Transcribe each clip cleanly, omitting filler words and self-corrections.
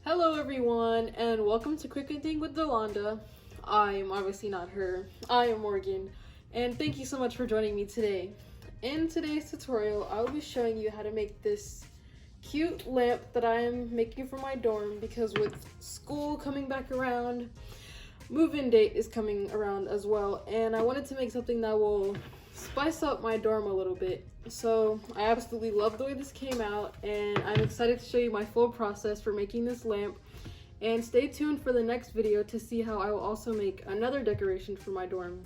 Hello everyone, and welcome to Cricketing with Delonda. I am obviously not her. I am Morgan, and thank you so much for joining me today. In today's tutorial, I will be showing you how to make this cute lamp that I am making for my dorm because with school coming back around, move-in date is coming around as well, and I wanted to make something that will spice up my dorm a little bit. So I absolutely love the way this came out, and I'm excited to show you my full process for making this lamp. And stay tuned for the next video to see how I will also make another decoration for my dorm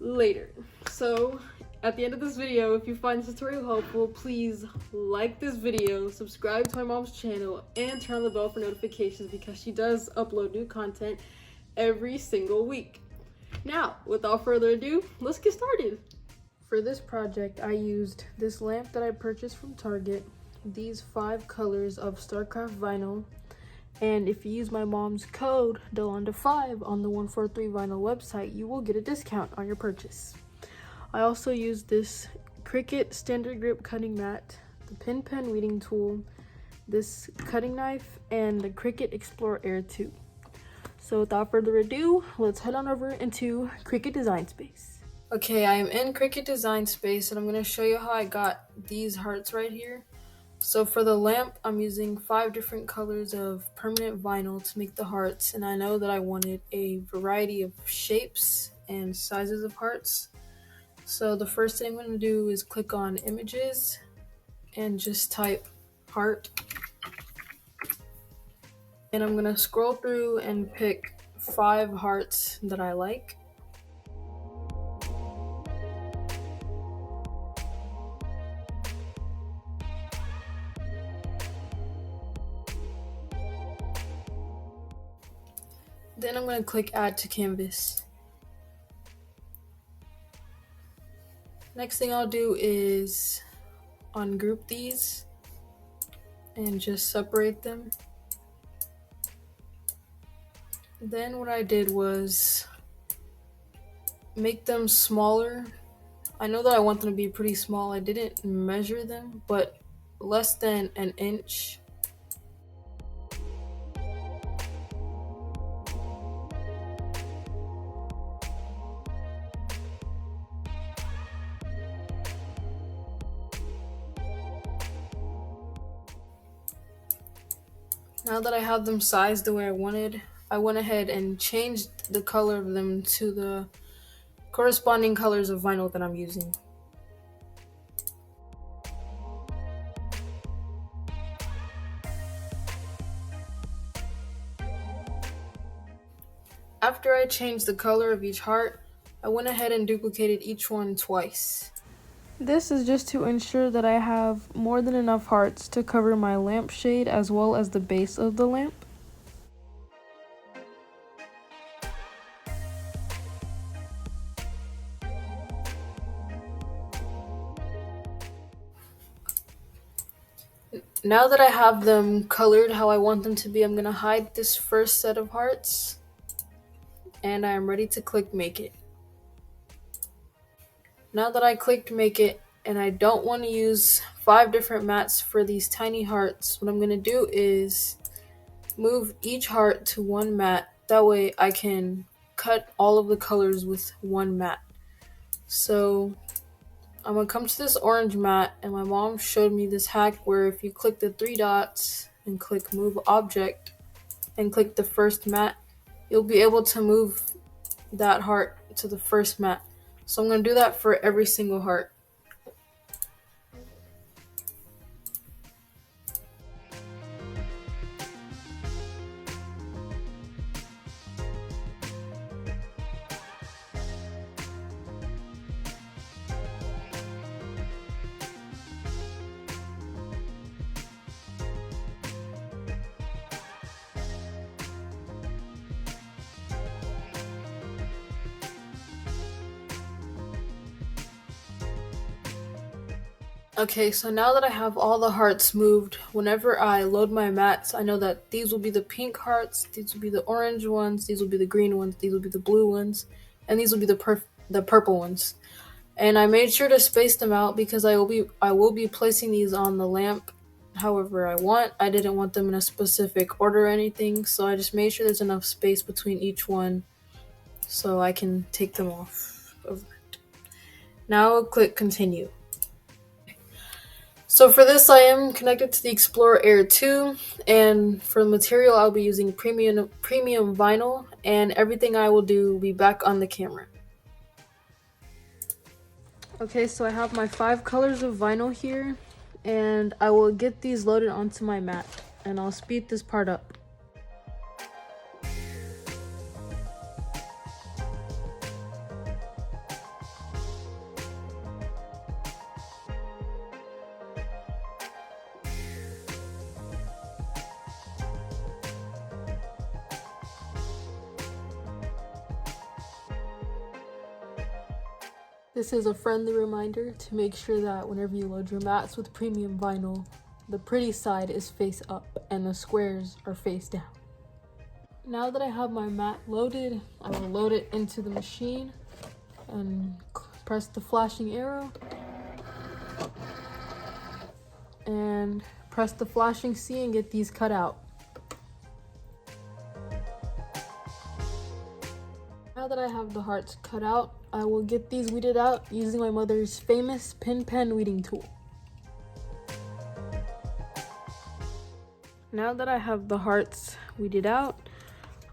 later. So at the end of this video, if you find this tutorial helpful, please like this video, subscribe to my mom's channel, and turn on the bell for notifications because she does upload new content every single week. Now, without further ado, let's get started. For this project, I used this lamp that I purchased from Target, these 5 colors of StarCraft vinyl, and if you use my mom's code Delonda5 on the 143 Vinyl website, you will get a discount on your purchase. I also used this Cricut standard grip cutting mat, the pin pen weeding tool, this cutting knife, and the Cricut Explorer Air 2. So without further ado, let's head on over into Cricut Design Space. Okay, I am in Cricut Design Space, and I'm going to show you how I got these hearts right here. So for the lamp, I'm using 5 different colors of permanent vinyl to make the hearts, and I know that I wanted a variety of shapes and sizes of hearts. So the first thing I'm going to do is click on Images and just type heart. And I'm going to scroll through and pick 5 hearts that I like. Then I'm going to click Add to Canvas. Next thing I'll do is ungroup these and just separate them. Then what I did was make them smaller. I know that I want them to be pretty small. I didn't measure them, but less than an inch. Now that I have them sized the way I wanted, I went ahead and changed the color of them to the corresponding colors of vinyl that I'm using. After I changed the color of each heart, I went ahead and duplicated each one twice. This is just to ensure that I have more than enough hearts to cover my lampshade as well as the base of the lamp. Now that I have them colored how I want them to be, I'm going to hide this first set of hearts, and I am ready to click Make It. Now that I clicked Make It, and I don't want to use 5 different mats for these tiny hearts, what I'm going to do is move each heart to one mat. That way I can cut all of the colors with one mat. So I'm going to come to this orange mat, and my mom showed me this hack where if you click the 3 dots and click Move Object and click the first mat, you'll be able to move that heart to the first mat. So I'm going to do that for every single heart. Okay, so now that I have all the hearts moved, whenever I load my mats, I know that these will be the pink hearts, these will be the orange ones, these will be the green ones, these will be the blue ones, and these will be the purple ones. And I made sure to space them out because I will be placing these on the lamp however I want. I didn't want them in a specific order or anything, so I just made sure there's enough space between each one so I can take them off of it. Now I'll click continue. So for this, I am connected to the Explorer Air 2, and for the material, I'll be using premium vinyl, and everything I will do will be back on the camera. Okay, so I have my 5 colors of vinyl here, and I will get these loaded onto my mat, and I'll speed this part up. This is a friendly reminder to make sure that whenever you load your mats with premium vinyl, the pretty side is face up and the squares are face down. Now that I have my mat loaded, I will load it into the machine and press the flashing arrow and press the flashing C and get these cut out. Now that I have the hearts cut out, I will get these weeded out using my mother's famous pin pen weeding tool. Now that I have the hearts weeded out,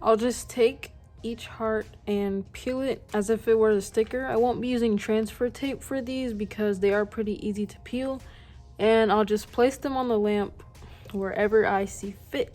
I'll just take each heart and peel it as if it were a sticker. I won't be using transfer tape for these because they are pretty easy to peel, and I'll just place them on the lamp wherever I see fit.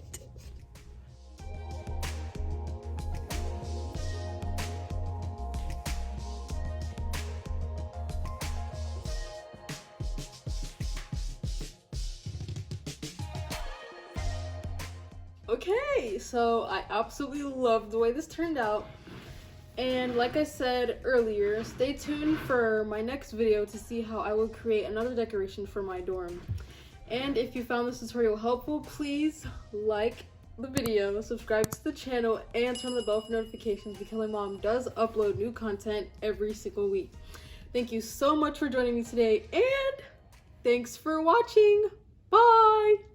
Okay, so I absolutely love the way this turned out, and like I said earlier, stay tuned for my next video to see how I will create another decoration for my dorm. And if you found this tutorial helpful, please like the video, subscribe to the channel, and turn on the bell for notifications because my mom does upload new content every single week. Thank you so much for joining me today, and thanks for watching. Bye!